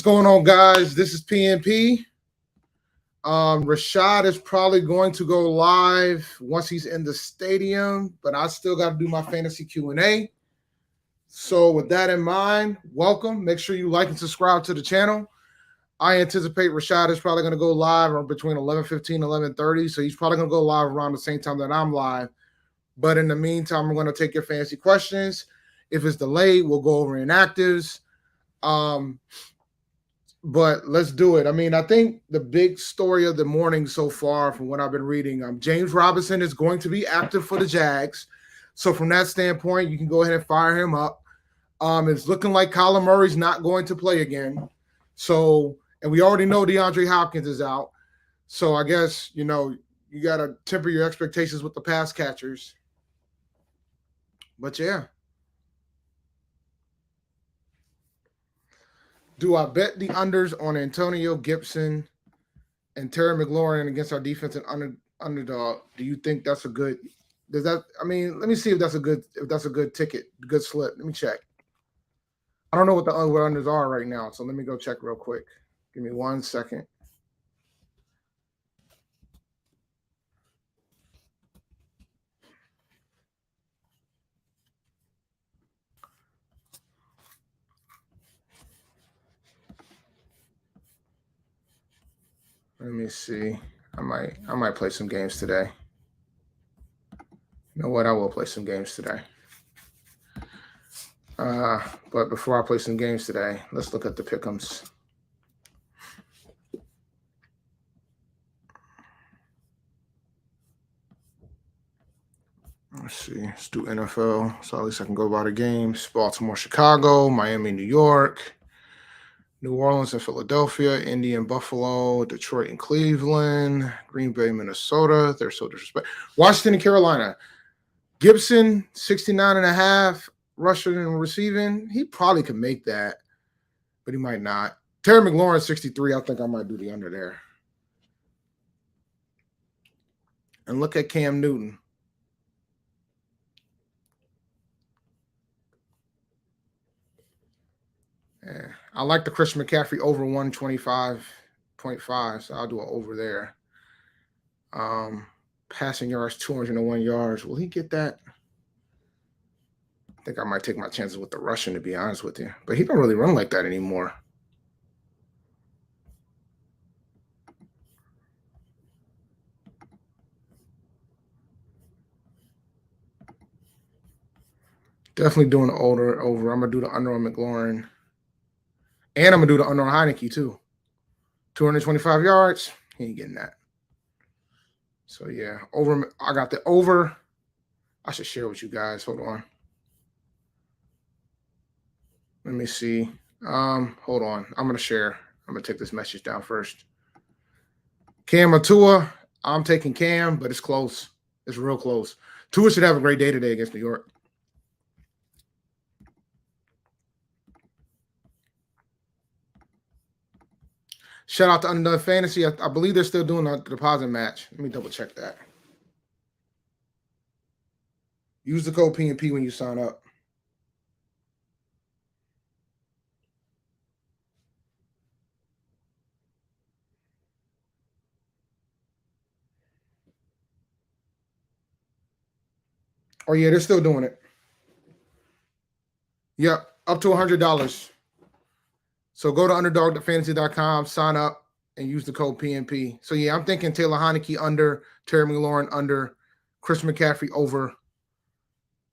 going on, guys? This is PNP. Rashad is probably going to go live once he's in the stadium, but I still got to do my fantasy Q&A. So with that in mind, welcome. Make sure you like and subscribe to the channel. I anticipate Rashad is probably going to go live between 11:15 and 11:30, so he's probably going to go live around the same time that I'm live. But in the meantime, I'm going to take your fantasy questions. If it's delayed, we'll go over inactives. But let's do it. I mean, I think the big story of the morning so far from what I've been reading, James Robinson is going to be active for the Jags. So from that standpoint, you can go ahead and fire him up. It's looking like Kyler Murray's not going to play again. So, and we already know DeAndre Hopkins is out. So I guess, you got to temper your expectations with the pass catchers. But yeah. Do I bet the unders on Antonio Gibson and Terry McLaurin against our defense and underdog? Do you think that's a good? Let me see if that's a good ticket, good slip. Let me check. I don't know what the unders are right now, so let me go check real quick. Give me 1 second. Let me see. I might play some games today. You know what? I will play some games today. But before I play some games today, let's look at the pick'ems. Let's see. Let's do NFL. So at least I can go by the games. Baltimore, Chicago, Miami, New York, New Orleans and Philadelphia, Indy and Buffalo, Detroit and Cleveland, Green Bay, Minnesota. They're so disrespectful. Washington and Carolina. Gibson, 69.5 rushing and receiving. He probably could make that, but he might not. Terry McLaurin, 63. I think I might do the under there. And look at Cam Newton. Yeah, I like the Christian McCaffrey over 125.5, so I'll do it over there. Passing yards, 201 yards. Will he get that? I think I might take my chances with the rushing, to be honest with you. But he don't really run like that anymore. Definitely doing the over. I'm going to do the under on McLaurin. And I'm going to do the under on Heineke, too. 225 yards. He ain't getting that. So, yeah. Over. I got the over. I should share with you guys. Hold on. Let me see. Hold on. I'm going to share. I'm going to take this message down first. Cam or Tua. I'm taking Cam, but it's close. It's real close. Tua should have a great day today against New York. Shout out to Underdog Fantasy. I believe they're still doing the deposit match. Let me double check that. Use the code PNP when you sign up. Oh, yeah, they're still doing it. Yep, up to $100. So go to underdogfantasy.com, sign up, and use the code PNP. So, yeah, I'm thinking Taylor Heineke under, Terry McLaurin under, Chris McCaffrey over.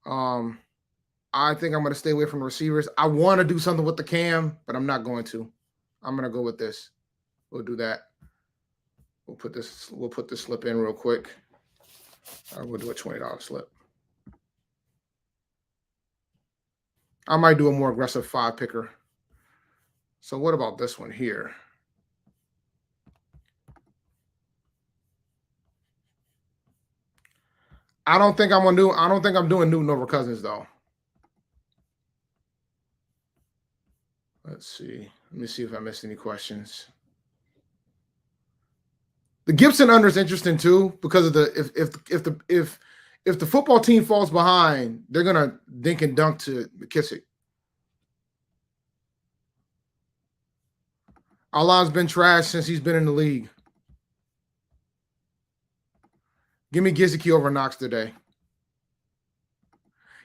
I think I'm going to stay away from the receivers. I want to do something with the Cam, but I'm not going to. I'm going to go with this. We'll do that. We'll put this slip in real quick. We'll do a $20 slip. I might do a more aggressive 5-picker. So what about this one here? I don't think I'm doing Newton over Cousins though. Let's see. Let me see if I missed any questions. The Gibson under is interesting too because of if the football team falls behind, they're gonna dink and dunk to McKissick. Our line's been trash since he's been in the league. Give me Gesicki over Knox today.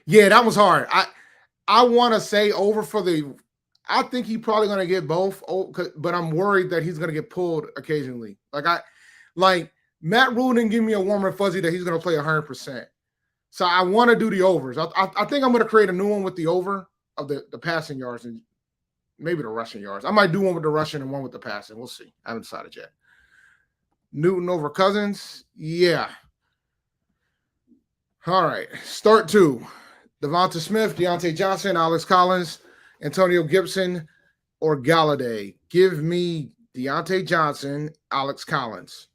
Yeah, that was hard. I want to say over for the. I think he's probably going to get both, but I'm worried that he's going to get pulled occasionally. Like Matt Rule didn't give me a warm and fuzzy that he's going to play 100%. So I want to do the overs. I think I'm going to create a new one with the over of the passing yards and maybe the rushing yards. I might do one with the rushing and one with the passing. We'll see. I haven't decided yet. Newton over Cousins. Yeah. All right. Start 2. Devonta Smith, Deontay Johnson, Alex Collins, Antonio Gibson, or Galladay. Give me Deontay Johnson, Alex Collins.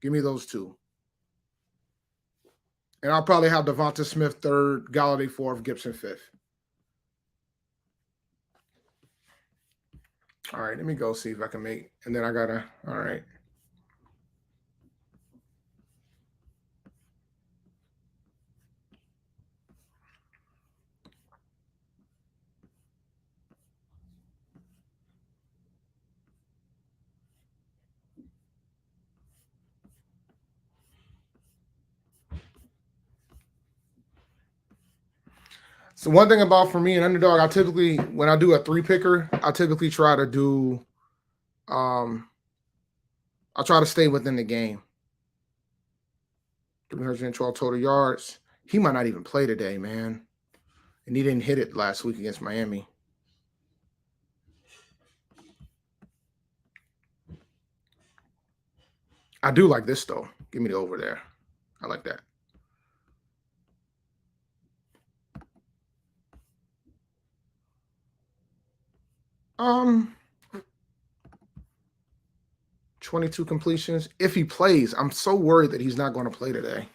Give me those 2. And I'll probably have Devonta Smith 3rd, Galladay 4th, Gibson 5th. All right, let me go see if I can make. And then I got to, all right. So one thing about for me an underdog, I typically when I do a 3-picker, I typically try to do I try to stay within the game. 312 total yards. He might not even play today, man. And he didn't hit it last week against Miami. I do like this though. Give me the over there. I like that. Um 22 completions. If he plays, I'm so worried that he's not going to play today.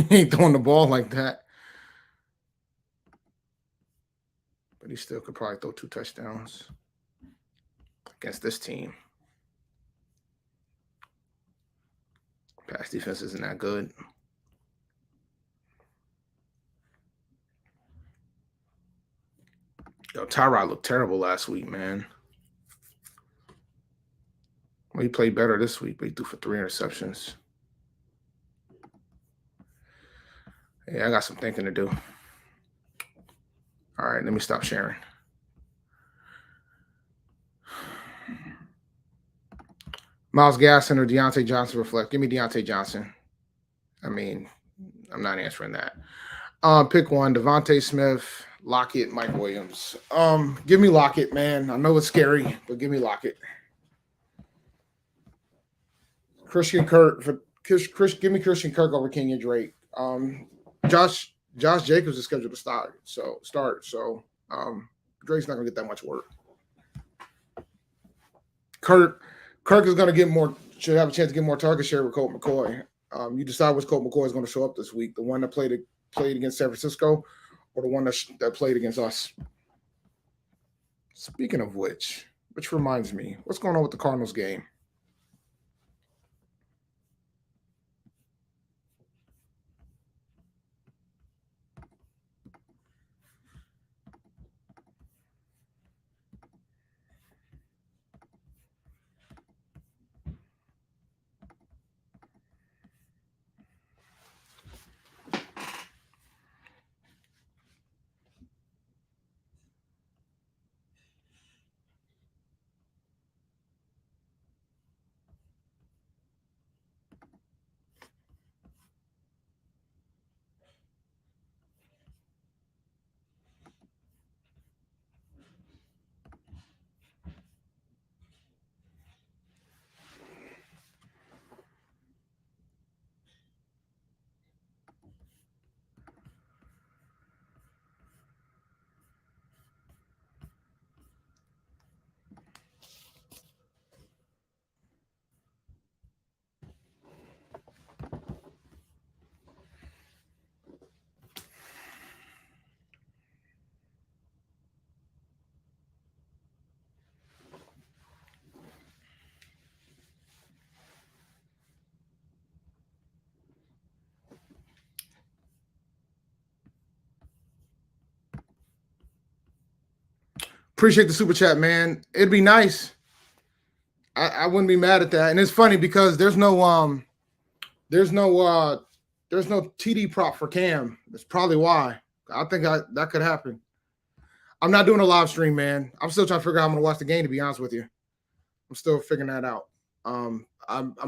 He ain't throwing the ball like that. But he still could probably throw 2 touchdowns against this team. Pass defense isn't that good. Yo, Tyrod looked terrible last week, man. Well, he played better this week, but he threw for 3 interceptions. Yeah, I got some thinking to do. All right, let me stop sharing. Myles Gaskin or Deontay Johnson reflect. Give me Deontay Johnson. I mean, I'm not answering that. Pick one: Devontae Smith, Lockett, Mike Williams. Give me Lockett, man. I know it's scary, but give me Lockett. Christian Kirk for give me Christian Kirk over Kenyon Drake. Josh Jacobs is scheduled to start. So Drake's not gonna get that much work. Kirk is gonna get more. Should have a chance to get more target share with Colt McCoy. You decide which Colt McCoy is going to show up this week: the one that played against San Francisco, or the one that played against us. Speaking of which reminds me, what's going on with the Cardinals game? Appreciate the super chat, man. It'd be nice. I wouldn't be mad at that. And it's funny because there's no there's no TD prop for Cam. That's probably why. I think that could happen. I'm not doing a live stream, man. I'm still trying to figure out how I'm gonna watch the game, to be honest with you. I'm still figuring that out. I'm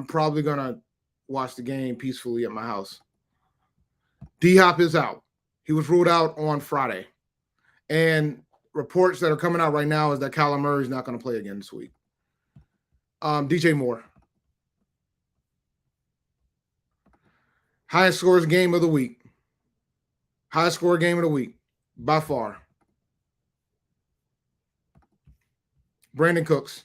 probably gonna watch the game peacefully at my house. D-Hop is out. He was ruled out on Friday. And reports that are coming out right now is that Kyler Murray is not going to play again this week. DJ Moore. Highest scores game of the week. Highest score game of the week by far. Brandon Cooks.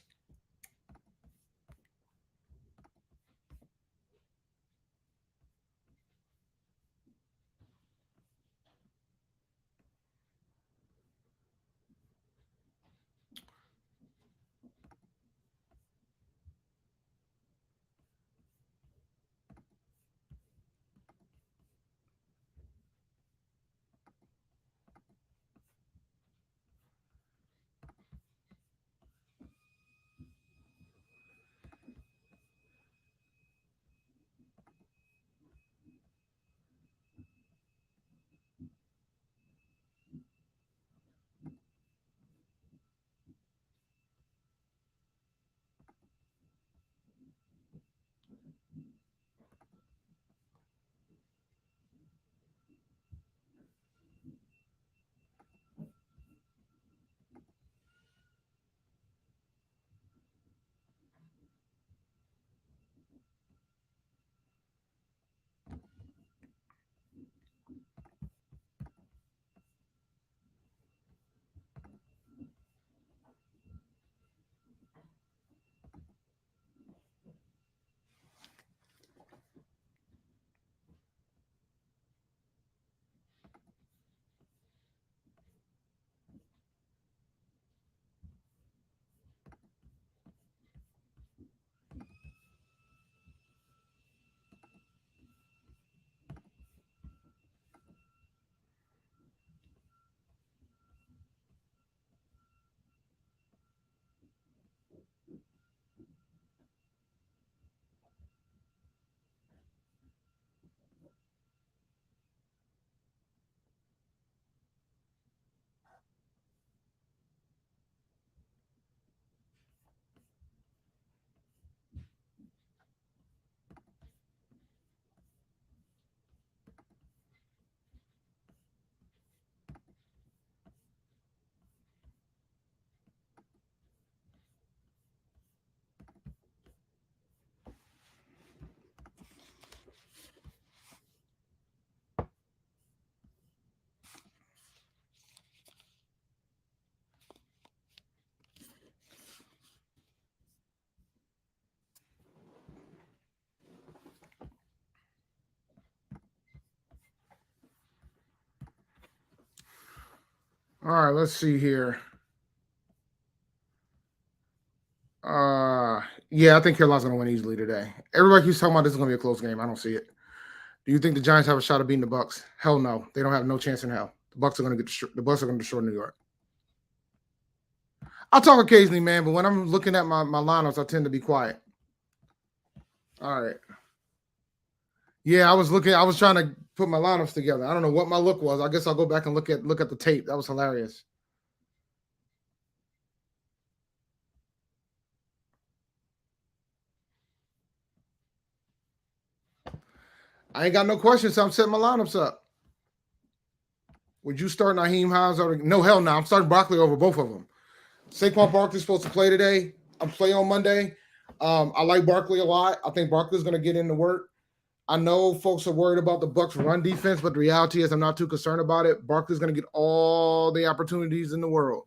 All right, let's see here. Yeah, I think Carolina's going to win easily today. Everybody keeps talking about this is going to be a close game. I don't see it. Do you think the Giants have a shot of beating the Bucks? Hell no. They don't have no chance in hell. The Bucks are going to destroy New York. I'll talk occasionally, man, but when I'm looking at my lineups, I tend to be quiet. All right. Yeah, I was trying to put my lineups together. I don't know what my look was. I guess I'll go back and look at the tape. That was hilarious. I ain't got no questions, so I'm setting my lineups up. Would you start Naheem Hines or no? Hell no. I'm starting Broccoli over both of them. Saquon Barkley's supposed to play today. I'm playing on Monday. I like Barkley a lot. I think Barkley's going to get into work. I know folks are worried about the Bucs run defense, but the reality is I'm not too concerned about it. Barkley's going to get all the opportunities in the world.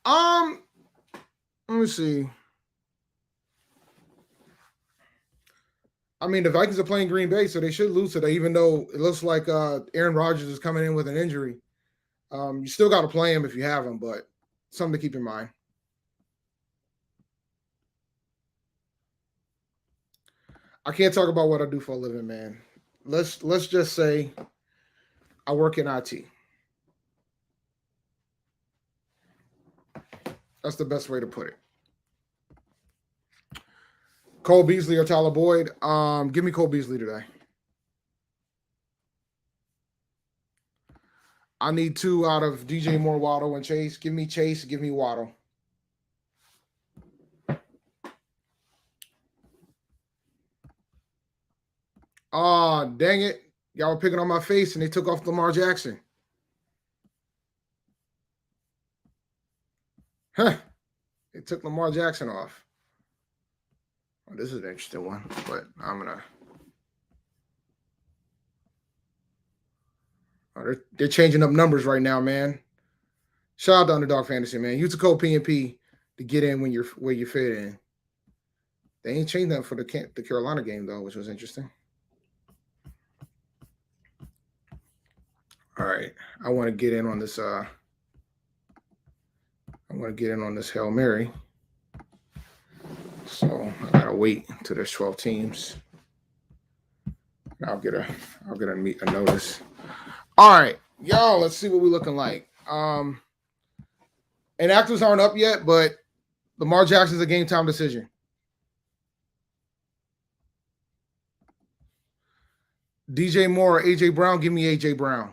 Let me see. I mean, the Vikings are playing Green Bay, so they should lose today, even though it looks like Aaron Rodgers is coming in with an injury. You still got to play him if you have him, but something to keep in mind. I can't talk about what I do for a living, man. Let's just say I work in IT. That's the best way to put it. Cole Beasley or Tyler Boyd? Give me Cole Beasley today. I need 2 out of DJ Moore, Waddle, and Chase. Give me Chase. Give me Waddle. Oh, dang it. Y'all were picking on my face, and they took off Lamar Jackson. Huh. They took Lamar Jackson off. Oh, this is an interesting one, but I'm going to. Oh, they're changing up numbers right now, man. Shout out to Underdog Fantasy, man. Use the code PNP to get in when you're where you fit in. They ain't changed that for the Carolina game, though, which was interesting. All right. I want to get in on this. I want to get in on this Hail Mary. So I gotta wait until there's 12 teams. I'll get a notice. All right, y'all. Let's see what we're looking like. Inactives aren't up yet, but Lamar Jackson's a game time decision. DJ Moore or AJ Brown? Give me AJ Brown.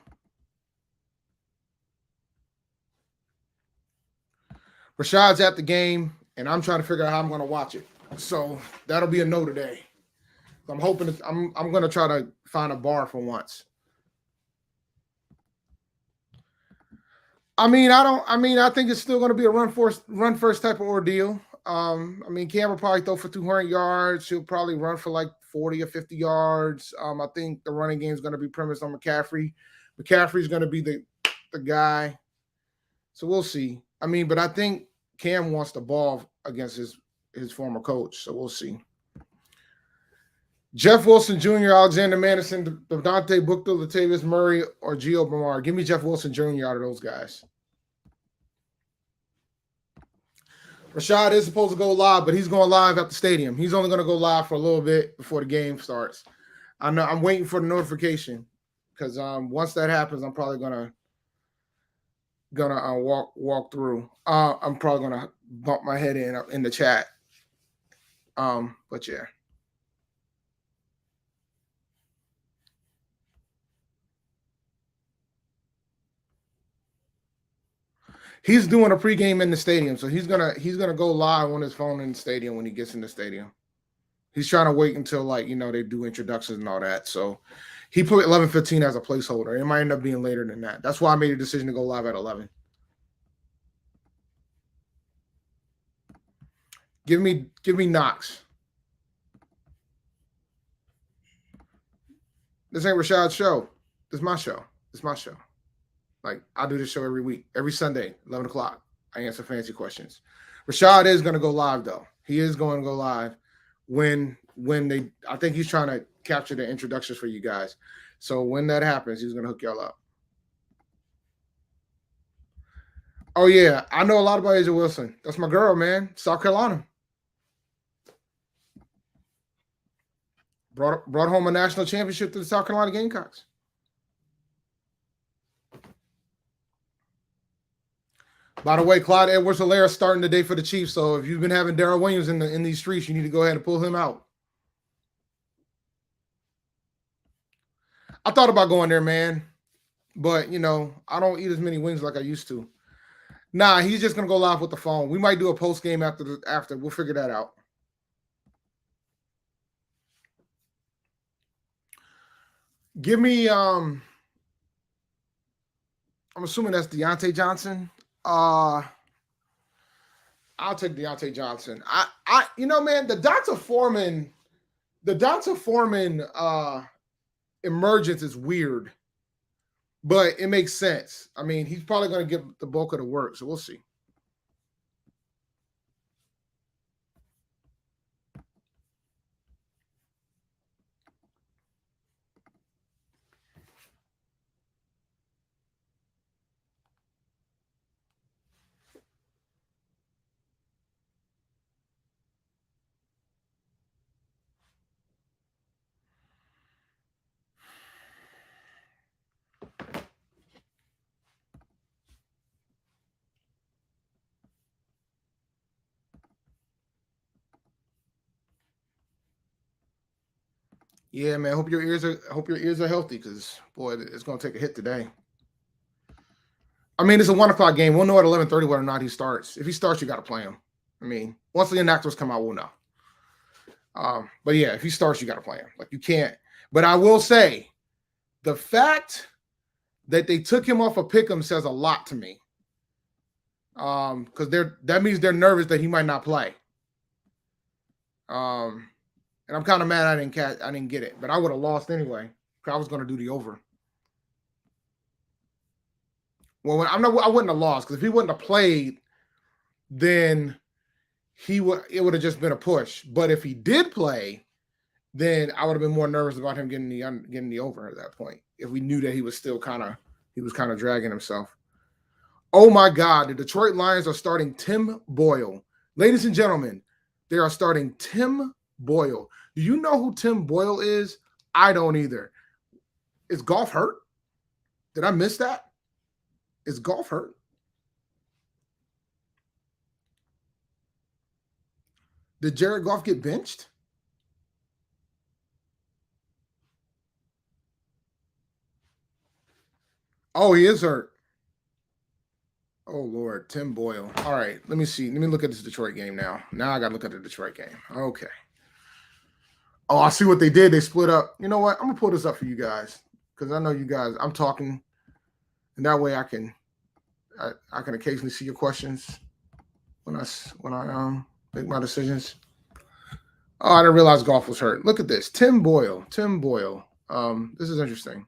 Rashad's at the game, and I'm trying to figure out how I'm going to watch it. So that'll be a no today. I'm hoping I'm going to try to find a bar for once. I think it's still going to be a run first type of ordeal. Cam will probably throw for 200 yards. He'll probably run for like 40 or 50 yards. I think the running game is going to be premised on McCaffrey. McCaffrey's going to be the guy. So we'll see. But I think Cam wants the ball against his former coach. So we'll see. Jeff Wilson Jr., Alexander Madison, Devontae Booker, Latavius Murray, or Gio Bernard. Give me Jeff Wilson Jr. out of those guys. Rashad is supposed to go live, but he's going live at the stadium. He's only going to go live for a little bit before the game starts. I know I'm waiting for the notification because once that happens, I'm probably gonna walk through. I'm probably gonna bump my head in the chat. But yeah. He's doing a pregame in the stadium, so he's gonna go live on his phone in the stadium when he gets in the stadium. He's trying to wait until they do introductions and all that. So he put 11:15 as a placeholder. It might end up being later than that. That's why I made a decision to go live at 11. Give me Knox. This ain't Rashad's show. This is my show. It's my show. Like, I do this show every week, every Sunday, 11 o'clock. I answer fancy questions. Rashad is going to go live, though. He is going to go live when I think he's trying to capture the introductions for you guys. So when that happens, he's going to hook y'all up. Oh, yeah. I know a lot about Asia Wilson. That's my girl, man. South Carolina. Brought home a national championship to the South Carolina Gamecocks. By the way, Clyde Edwards-Helaire starting today for the Chiefs. So if you've been having Darrell Williams in these streets, you need to go ahead and pull him out. I thought about going there, man. But, I don't eat as many wings like I used to. Nah, he's just going to go live with the phone. We might do a post game after. We'll figure that out. Give me I'm assuming that's Deontay Johnson. I'll take Deontay Johnson. Man, the Donta Foreman emergence is weird, but it makes sense. He's probably going to get the bulk of the work, so we'll see. Yeah, man. Hope your ears are healthy because boy, it's gonna take a hit today. I mean, it's a 1 o'clock game. We'll know at 11:30 whether or not he starts. If he starts, you got to play him. I mean, once the inactives come out, we'll know. But yeah, if he starts, you got to play him. Like you can't. But I will say, the fact that they took him off of Pick'em says a lot to me. Because that means they're nervous that he might not play. And I'm kind of mad I didn't get it, but I would have lost anyway. I was going to do the over. Well, I wouldn't have lost because if he wouldn't have played, then it would have just been a push. But if he did play, then I would have been more nervous about him getting the over at that point. If we knew that he was still kind of dragging himself. Oh my God, the Detroit Lions are starting Tim Boyle. Ladies and gentlemen, they are starting Tim Boyle. Do you know who Tim Boyle is? I don't either. Is Goff hurt? Did I miss that? Is Goff hurt? Did Jared Goff get benched? Oh, he is hurt. Oh, Lord. Tim Boyle. All right. Let me see. Let me look at this Detroit game now. Now I got to look at the Detroit game. Okay. Oh, I see what they did. They split up. You know what? I'm going to pull this up for you guys because I know you guys. I'm talking, and that way I can occasionally see your questions when I make my decisions. Oh, I didn't realize Goff was hurt. Look at this. Tim Boyle. This is interesting.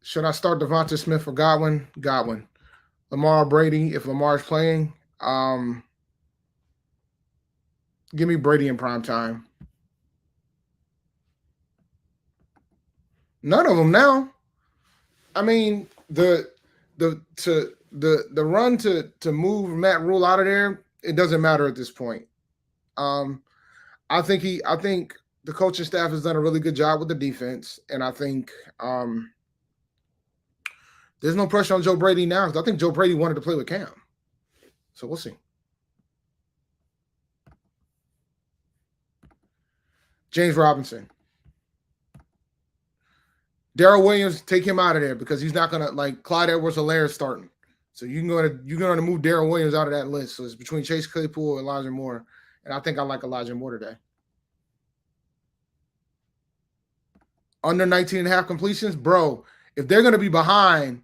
Should I start Devonta Smith or Godwin? Godwin. Lamar Brady, if Lamar's playing. Give me Brady in prime time. None of them now. I mean, the run to move Matt Rule out of there, it doesn't matter at this point. I think the coaching staff has done a really good job with the defense, and I think there's no pressure on Joe Brady now because I think Joe Brady wanted to play with Cam. So we'll see. James Robinson. Darrell Williams, take him out of there because he's not gonna like Clyde Edwards-Helaire starting. So you're gonna move Darrell Williams out of that list. So it's between Chase Claypool and Elijah Moore. And I think I like Elijah Moore today. Under 19 and a half completions, bro. If they're gonna be behind,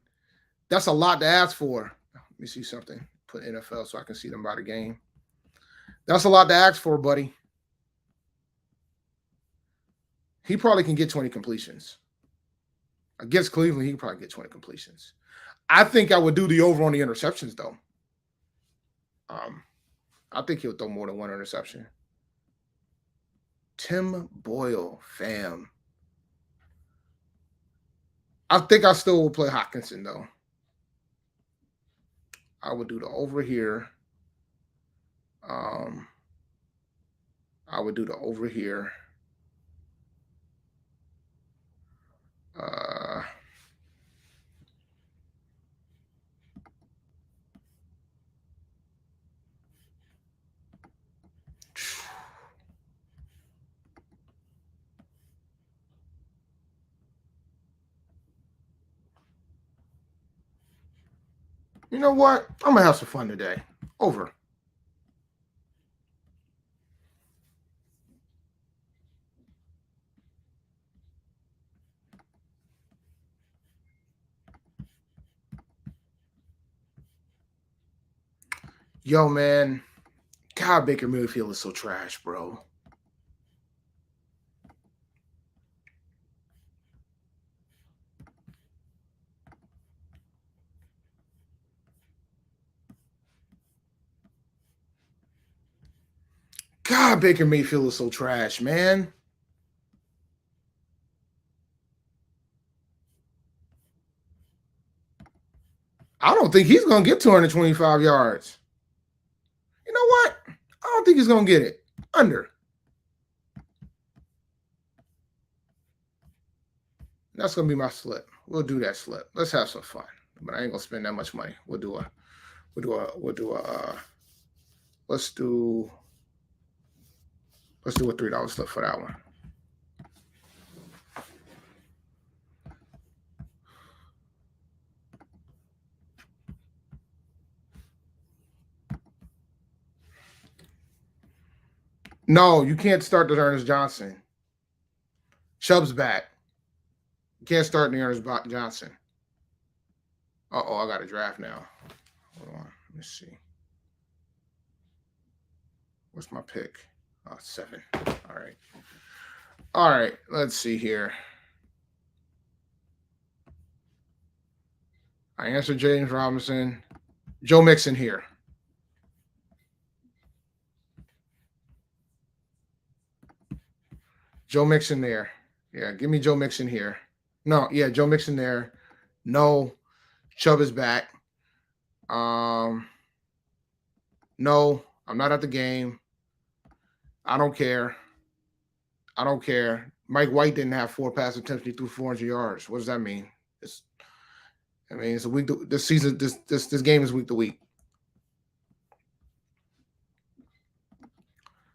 that's a lot to ask for. Let me see something. Put NFL so I can see them by the game. That's a lot to ask for, buddy. He probably can get 20 completions. Against Cleveland, he can probably get 20 completions. I think I would do the over on the interceptions, though. I think he'll throw more than one interception. Tim Boyle, fam. I think I still will play Hockenson, though. I would do the over here. I would do the over here. You know what? I'm going to have some fun today. Over. Yo, man. God, Baker Mayfield is so trash, bro. God, Baker Mayfield is so trash, man. I don't think he's going to get 225 yards. You know what? I don't think he's going to get it. Under. That's going to be my slip. We'll do that slip. Let's have some fun. But I ain't going to spend that much money. Let's do Let's do a $3 slip for that one. No, you can't start the Ernest Johnson. Chubb's back. You can't start the Ernest Johnson. Uh-oh, I got a draft now. Hold on. Let me see. What's my pick? Oh, 7. All right. All right. Let's see here. I answered James Robinson. Joe Mixon here. Joe Mixon there. Yeah, give me Joe Mixon here. No, yeah, Joe Mixon there. No. Chubb is back. No, I'm not at the game. I don't care. I don't care. Mike White didn't have 4 pass attempts. He threw 400 yards. What does that mean? It's a week. This season, this game is week to week.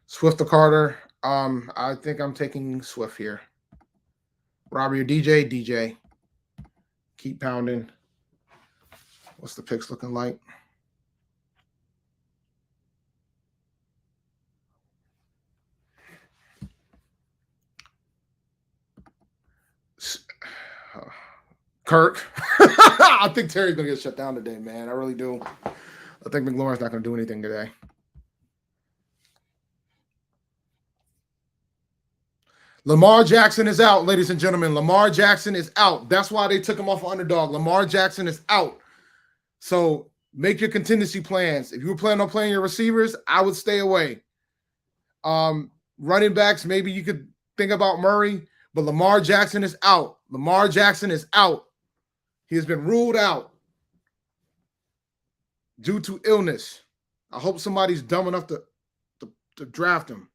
Swift to Carter. I think I'm taking Swift here. Robbie or DJ? DJ. Keep pounding. What's the picks looking like? Kirk. I think Terry's going to get shut down today, man. I really do. I think McLaurin's not going to do anything today. Lamar Jackson is out, ladies and gentlemen. Lamar Jackson is out. That's why they took him off of underdog. Lamar Jackson is out. So make your contingency plans. If you were planning on playing your receivers, I would stay away. Running backs, maybe you could think about Murray, but Lamar Jackson is out. Lamar Jackson is out. He has been ruled out due to illness. I hope somebody's dumb enough to draft him.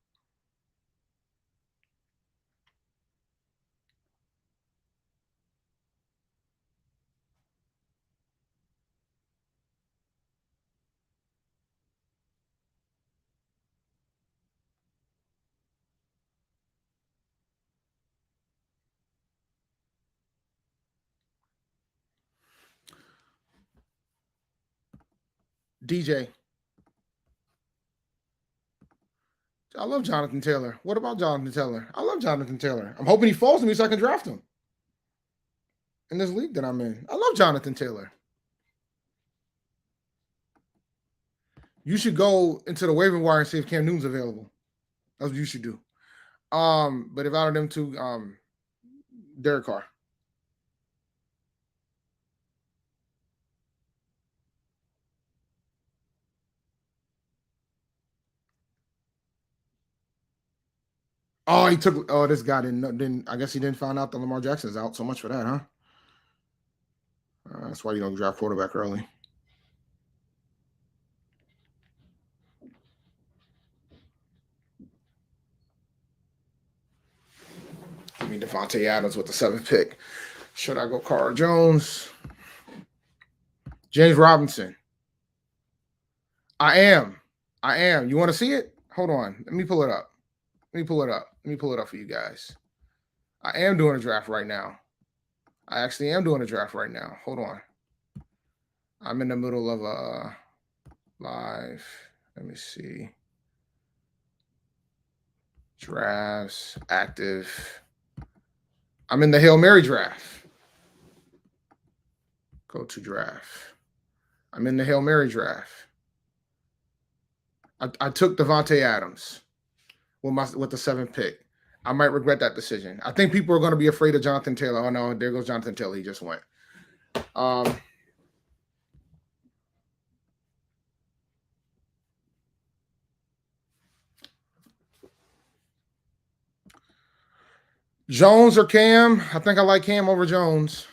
DJ. I love Jonathan Taylor. What about Jonathan Taylor? I love Jonathan Taylor. I'm hoping he falls to me so I can draft him in this league that I'm in. I love Jonathan Taylor. You should go into the waiver wire and see if Cam Newton's available. That's what you should do. But if out of them two, Derek Carr. Oh, he took. Oh, this guy didn't. I guess he didn't find out that Lamar Jackson's out. So much for that, huh? That's why you don't draft quarterback early. Give me Devontae Adams with the 7th pick. Should I go Carl Jones? James Robinson. I am. You want to see it? Hold on. Let me pull it up. Let me pull it up for you guys. I am doing a draft right now. I actually am doing a draft right now. Hold on. I'm in the middle of a live. Let me see. Drafts, active. I'm in the Hail Mary draft. Go to draft. I'm in the Hail Mary draft. I took Devontae Adams with the 7th pick. I might regret that decision. I think people are going to be afraid of Jonathan Taylor. Oh, no, there goes Jonathan Taylor. He just went. Jones or Cam? I think I like Cam over Jones.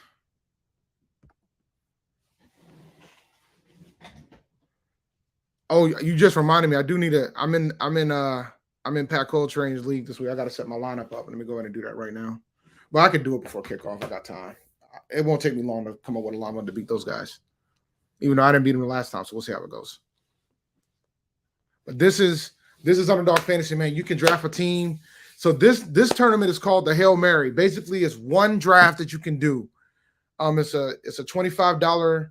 Oh, you just reminded me. I do need I'm in Pat Coltrane's league this week. I got to set my lineup up. Let me go ahead and do that right now. But I could do it before kickoff. I got time. It won't take me long to come up with a lineup to beat those guys. Even though I didn't beat them the last time, so we'll see how it goes. But this is This is Underdog Fantasy, man. You can draft a team. So this tournament is called the Hail Mary. Basically, it's one draft that you can do. It's a $25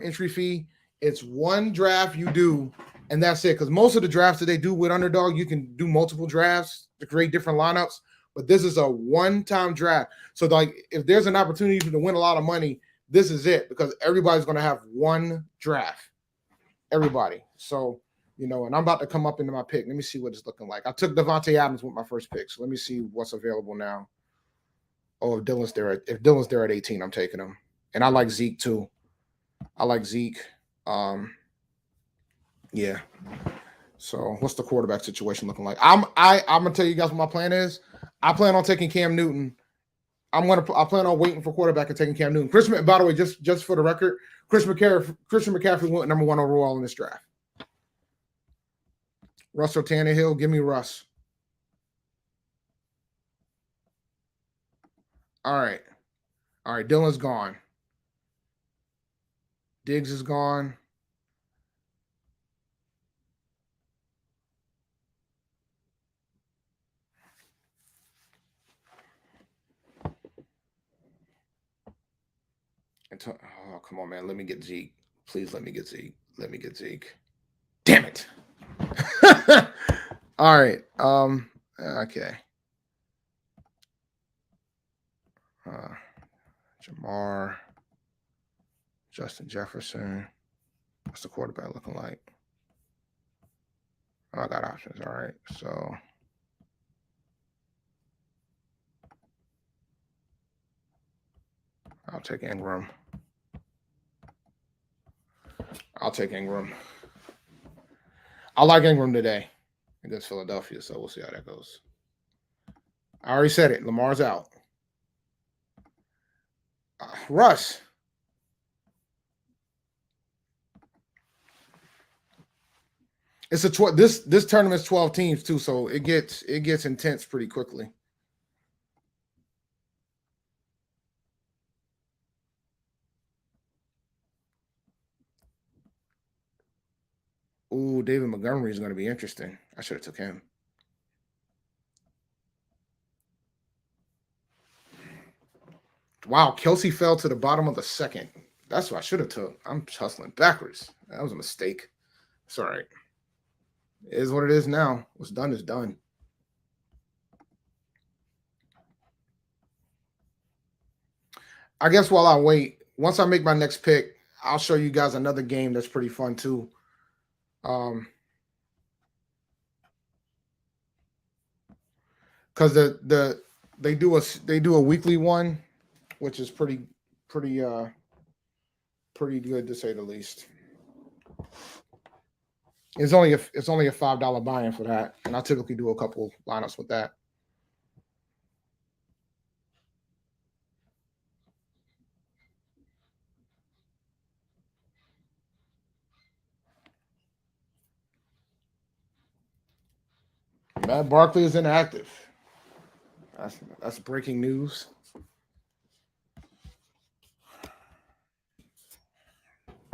entry fee. It's one draft you do, and that's it. Because most of the drafts that they do with Underdog, you can do multiple drafts to create different lineups. But this is a one-time draft. So like, if there's an opportunity to win a lot of money, this is it, because everybody's going to have one draft. Everybody. So, and I'm about to come up into my pick. Let me see what it's looking like. I took Devontae Adams with my first pick. So let me see what's available now. Oh, if Dylan's there at 18, I'm taking him. And I like Zeke too. I like Zeke. Yeah. So what's the quarterback situation looking like? I'm gonna tell you guys what my plan is. I plan on taking Cam Newton. I plan on waiting for quarterback and taking Cam Newton. By the way, just for the record, Christian McCaffrey went number 1 overall in this draft. Russell Tannehill, give me Russ. All right. Dylan's gone. Diggs is gone. Oh, come on, man. Let me get Zeke. Please let me get Zeke. Damn it. All right. Okay. Jamar. Justin Jefferson. What's the quarterback looking like? Oh, I got options. All right. So I'll take Ingram. I like Ingram today against Philadelphia, so we'll see how that goes. I already said it. Lamar's out. Russ. It's this tournament's 12 teams too, so it gets intense pretty quickly. Ooh, David Montgomery is going to be interesting. I should have took him. Wow, Kelsey fell to the bottom of the second. That's what I should have took. I'm hustling backwards. That was a mistake. It's all right. It is what it is now. What's done is done. I guess while I wait, once I make my next pick, I'll show you guys another game that's pretty fun too. Because they do a weekly one, which is pretty good to say the least. It's only a $5 buy-in for that, and I typically do a couple lineups with that. Matt Barkley is inactive. That's breaking news.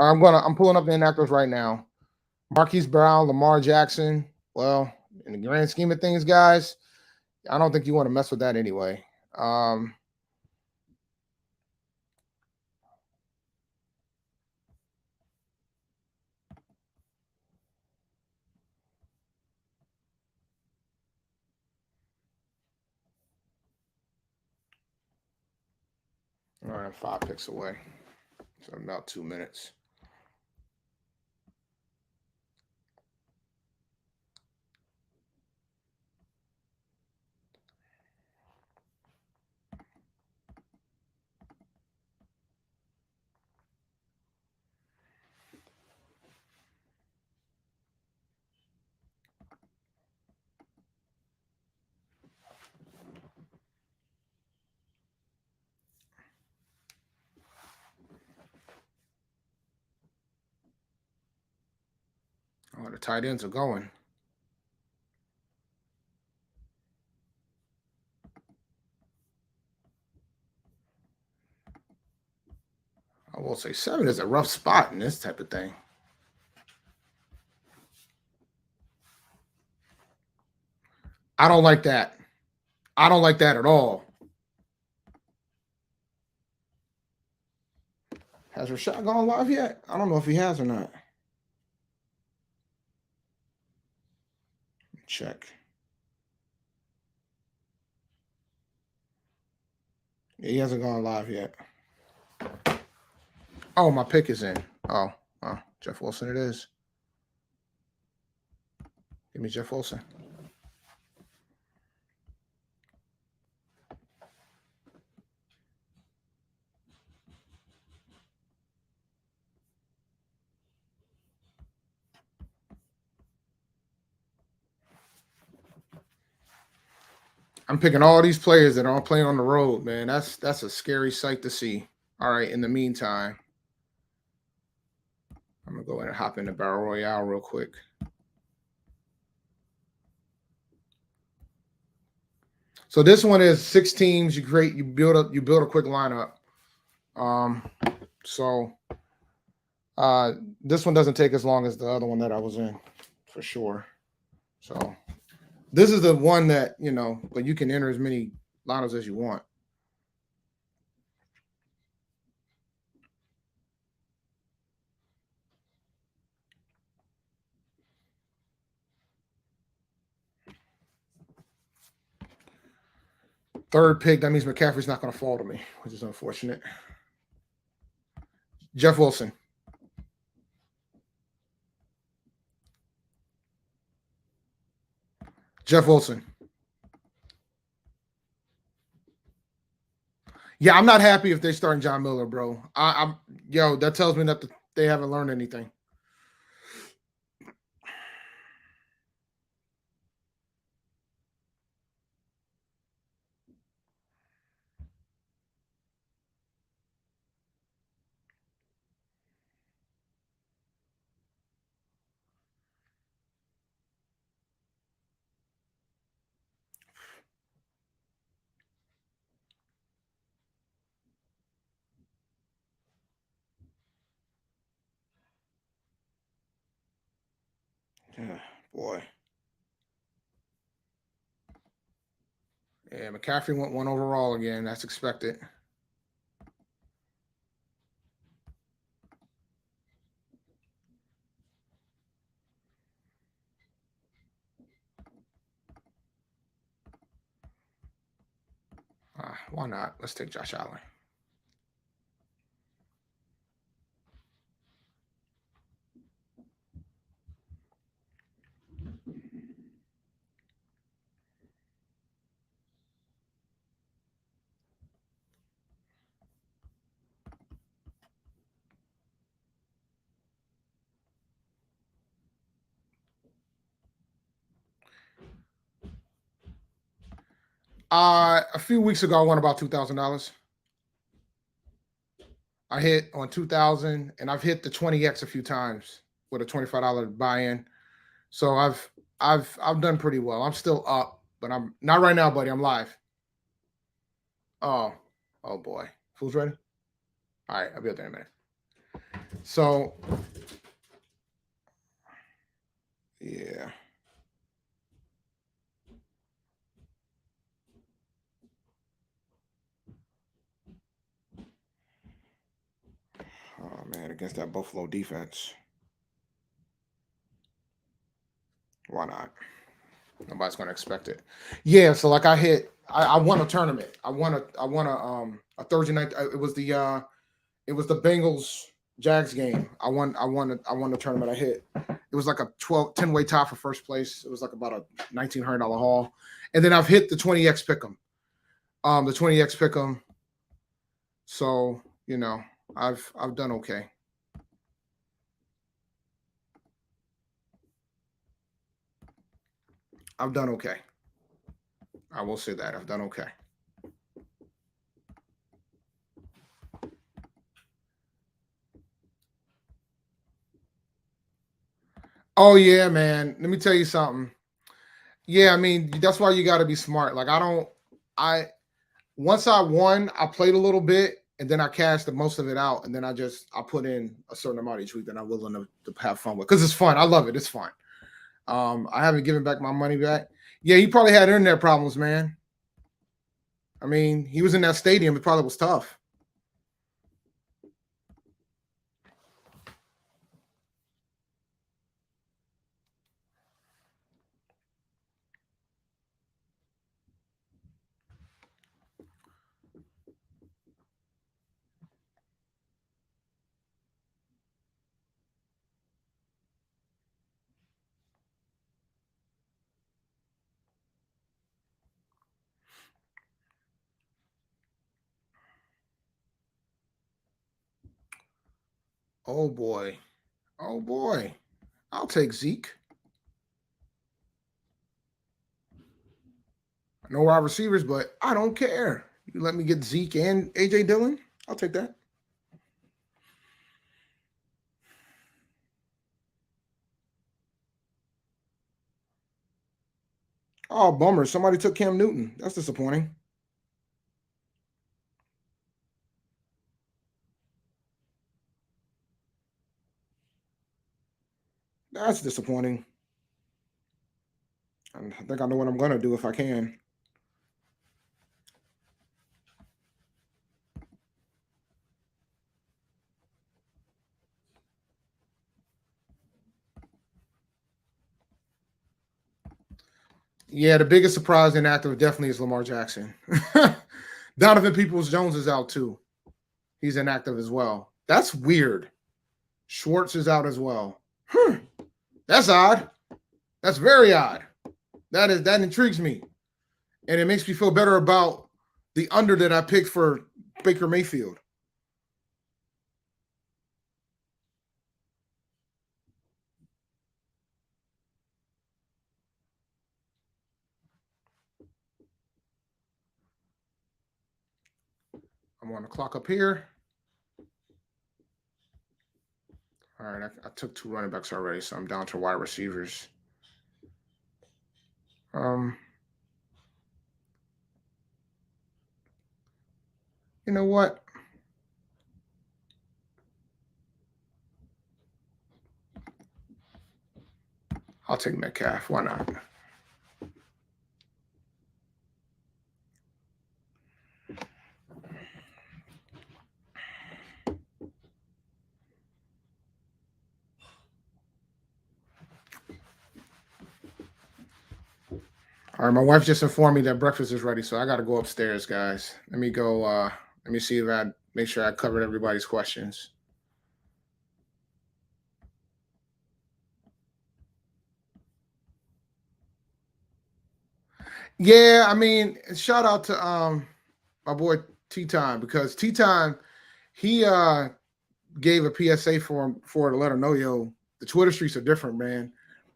I'm pulling up the inactives right now. Marquise Brown, Lamar Jackson. Well, in the grand scheme of things, guys, I don't think you want to mess with that anyway. All right, I'm 5 picks away. So about 2 minutes. Oh, the tight ends are going. I will say 7 is a rough spot in this type of thing. I don't like that. I don't like that at all. Has Rashad gone live yet? I don't know if he has or not. Check. He hasn't gone live yet. Oh, my pick is in. Oh, Jeff Wilson it is. Give me Jeff Wilson. I'm picking all these players that aren't playing on the road, man. That's a scary sight to see. All right, in the meantime, I'm going to go ahead and hop into Battle Royale real quick. So this one is 6 teams. You build a quick lineup. So this one doesn't take as long as the other one that I was in, for sure. So this is the one that, but you can enter as many lineups as you want. Third pick, that means McCaffrey's not going to fall to me, which is unfortunate. Jeff Wilson. Jeff Wilson. Yeah, I'm not happy if they're starting John Miller, bro. That tells me that they haven't learned anything. Yeah, boy. Yeah, McCaffrey went 1 overall again. That's expected. Why not? Let's take Josh Allen. A few weeks ago, I won about $2,000. I hit on 2,000, and I've hit the 20x a few times with a $25 buy-in. So I've done pretty well. I'm still up, but I'm not right now, buddy. I'm live. Oh boy. Fool's ready? All right, I'll be up there in a minute. So yeah. Oh man, against that Buffalo defense. Why not? Nobody's gonna expect it. Yeah, so like I won a tournament. I won a Thursday night. It was the Bengals Jags game. I won the tournament. I hit. It was like a 10-way tie for first place. It was like about a $1,900 haul. And then I've hit the 20x pick'em. The 20x pick'em. So, I've done okay. I've done okay. I will say that. I've done okay. Oh yeah, man. Let me tell you something. Yeah, I mean, that's why you got to be smart. Like once I won, I played a little bit and then I cashed the most of it out. And then I put in a certain amount each week that I'm willing to have fun with. Because it's fun. I love it. It's fun. I haven't given back my money back. Yeah, he probably had internet problems, man. I mean, he was in that stadium. It probably was tough. Oh boy. Oh boy. I'll take Zeke. No wide receivers, but I don't care. You let me get Zeke and AJ Dillon. I'll take that. Oh, bummer. Somebody took Cam Newton. That's disappointing. That's disappointing. I think I know what I'm going to do if I can. Yeah, the biggest surprise inactive definitely is Lamar Jackson. Donovan Peoples-Jones is out too. He's inactive as well. That's weird. Schwartz is out as well. That's odd. That's very odd. That intrigues me. And it makes me feel better about the under that I picked for Baker Mayfield. I'm on the clock up here. All right, I took 2 running backs already, so I'm down to wide receivers. You know what? I'll take Metcalf. Why not? All right, my wife just informed me that breakfast is ready, so I got to go upstairs, guys. Let me go. Let me see if I make sure I covered everybody's questions. Yeah, I mean, shout out to my boy T Time, because T Time he gave a PSA for him to let him know, yo, the Twitter streets are different, man,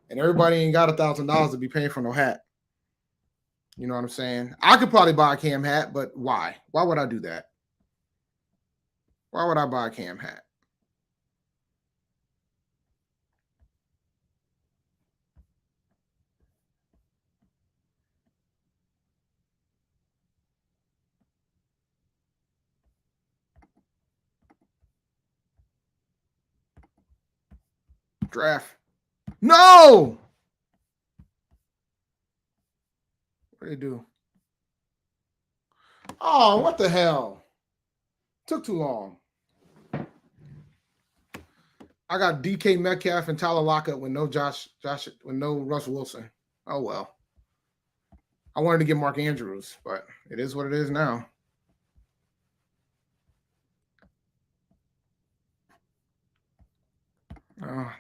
and everybody ain't got $1,000 to be paying for no hat. You know what I'm saying? I could probably buy a Cam hat, but why? Why would I do that? Why would I buy a Cam hat? Draft. No! What do they do? Oh, what the hell? Took too long. I got DK Metcalf and Tyler Lockett with no with no Russ Wilson. Oh well. I wanted to get Mark Andrews, but it is what it is now.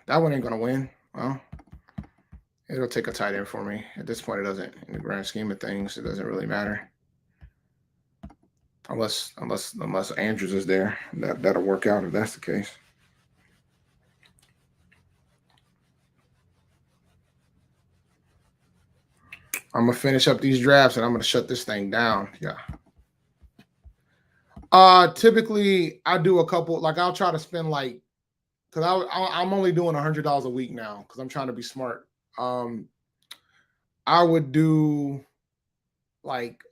That one ain't gonna win. Well, it'll take a tight end for me. At this point, it doesn't. In the grand scheme of things, it doesn't really matter. Unless Andrews is there, that'll work out if that's the case. I'm gonna finish up these drafts and I'm gonna shut this thing down. Yeah. Typically I do a couple. Like I'll try to spend like, because I'm only doing $100 a week now because I'm trying to be smart. I would do like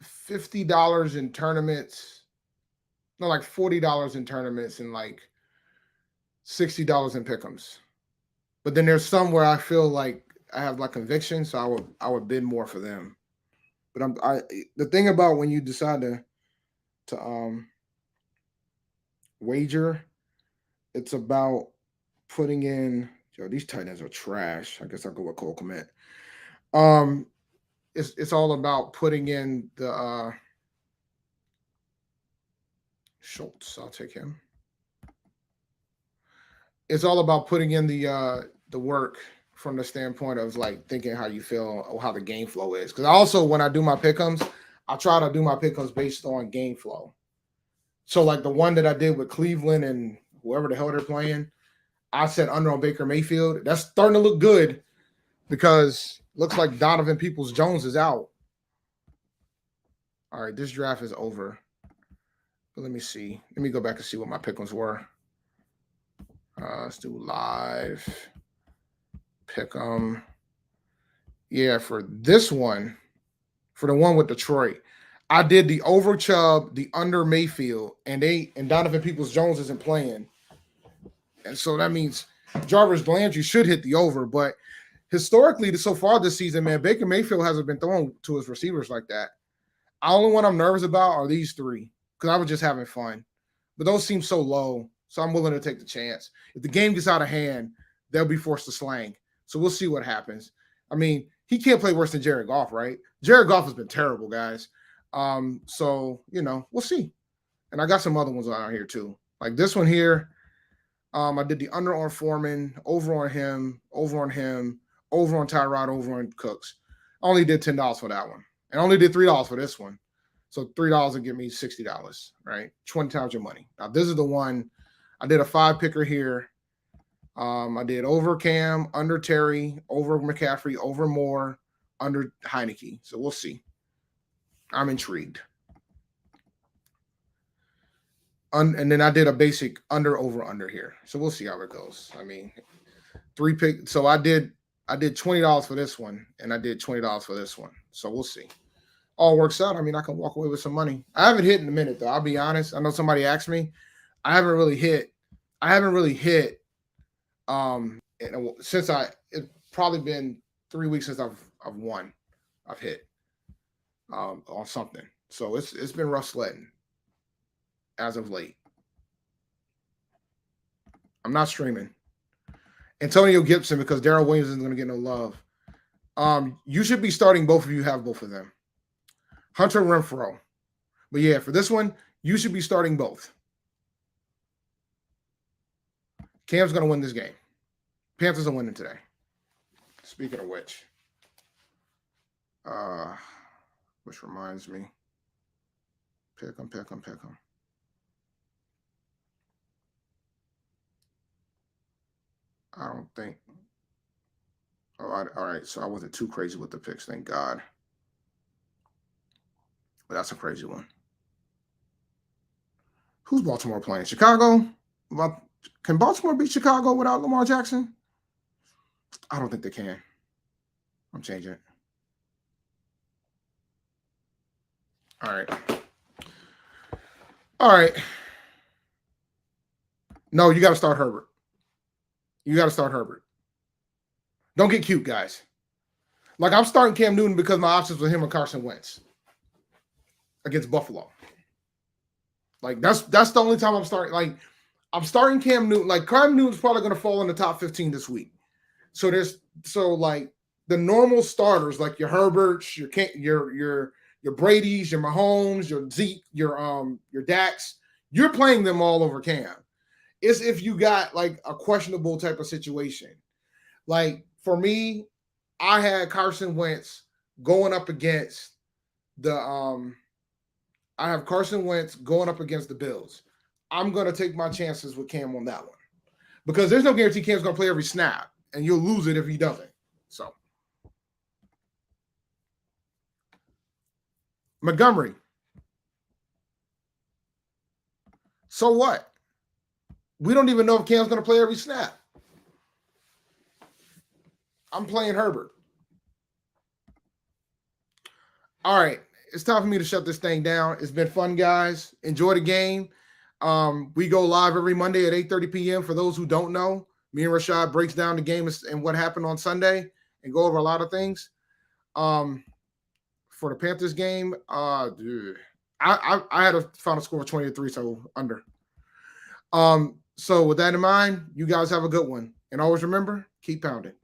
$50 in tournaments, no, like $40 in tournaments and like $60 in pick'ems. But then there's some where I feel like I have like conviction, so I would bid more for them. But the thing about when you decide to wager, it's about putting in. Yo, these tight ends are trash. I guess I'll go with Cole Kmet. Um, it's all about putting in the Schultz. I'll take him. It's all about putting in the work from the standpoint of like thinking how you feel or how the game flow is. Because also when I do my pick'ems, I try to do my pick'ems based on game flow. So like the one that I did with Cleveland and whoever the hell they're playing, I said under on Baker Mayfield. That's starting to look good because it looks like Donovan Peoples-Jones is out. All right, this draft is over. But let me see. Let me go back and see what my pick'ems were. Let's do live pick'em. Yeah, for this one, for the one with Detroit, I did the over Chubb, the under Mayfield, and Donovan Peoples-Jones isn't playing. And so that means Jarvis Landry should hit the over. But historically, so far this season, man, Baker Mayfield hasn't been throwing to his receivers like that. The only one I'm nervous about are these three because I was just having fun. But those seem so low, so I'm willing to take the chance. If the game gets out of hand, they'll be forced to slang. So we'll see what happens. I mean, he can't play worse than Jared Goff, right? Jared Goff has been terrible, guys. So, we'll see. And I got some other ones out here too. Like this one here, I did the under on Foreman, over on him, over on him, over on Tyrod, over on Cooks. I only did $10 for that one. And I only did $3 for this one. So $3 would give me $60, right? 20 times your money. Now, this is the one. I did a 5-picker here. I did over Cam, under Terry, over McCaffrey, over Moore, under Heineke. So we'll see. I'm intrigued. And then I did a basic under here. So we'll see how it goes. I mean, 3 pick. So I did $20 for this one, and I did $20 for this one. So we'll see. All works out. I mean, I can walk away with some money. I haven't hit in a minute, though. I'll be honest. I know somebody asked me. I haven't really hit. Since it's probably been 3 weeks since I've won. I've hit on something. So it's been rough sledding as of late. I'm not streaming. Antonio Gibson, because Darrell Williams isn't going to get no love. You should be starting both of you, have both of them. Hunter Renfrow. But yeah, for this one, you should be starting both. Cam's going to win this game. Panthers are winning today. Speaking of which reminds me, pick 'em. I don't think. All right. So I wasn't too crazy with the picks, thank God. But that's a crazy one. Who's Baltimore playing? Chicago? Can Baltimore beat Chicago without Lamar Jackson? I don't think they can. I'm changing it. All right. No, you got to start Herbert. Don't get cute, guys. Like, I'm starting Cam Newton because my options were him or Carson Wentz against Buffalo. Like, that's the only time I'm starting. Like, I'm starting Cam Newton. Like, Cam Newton's probably going to fall in the top 15 this week. So like the normal starters, like your Herberts, your Brady's, your Mahomes, your Zeke, your Dax, you're playing them all over Cam. It's if you got like a questionable type of situation. Like for me, I had Carson Wentz going up against the Bills. I'm going to take my chances with Cam on that one because there's no guarantee Cam's going to play every snap, and you'll lose it if he doesn't. So Montgomery. So what? We don't even know if Cam's going to play every snap. I'm playing Herbert. All right. It's time for me to shut this thing down. It's been fun, guys. Enjoy the game. We go live every Monday at 8:30 p.m. For those who don't know, Me and Rashad breaks down the game and what happened on Sunday and go over a lot of things. For the Panthers game, dude, I had a final score of 20-3, so under. So with that in mind, you guys have a good one. And always remember, keep pounding.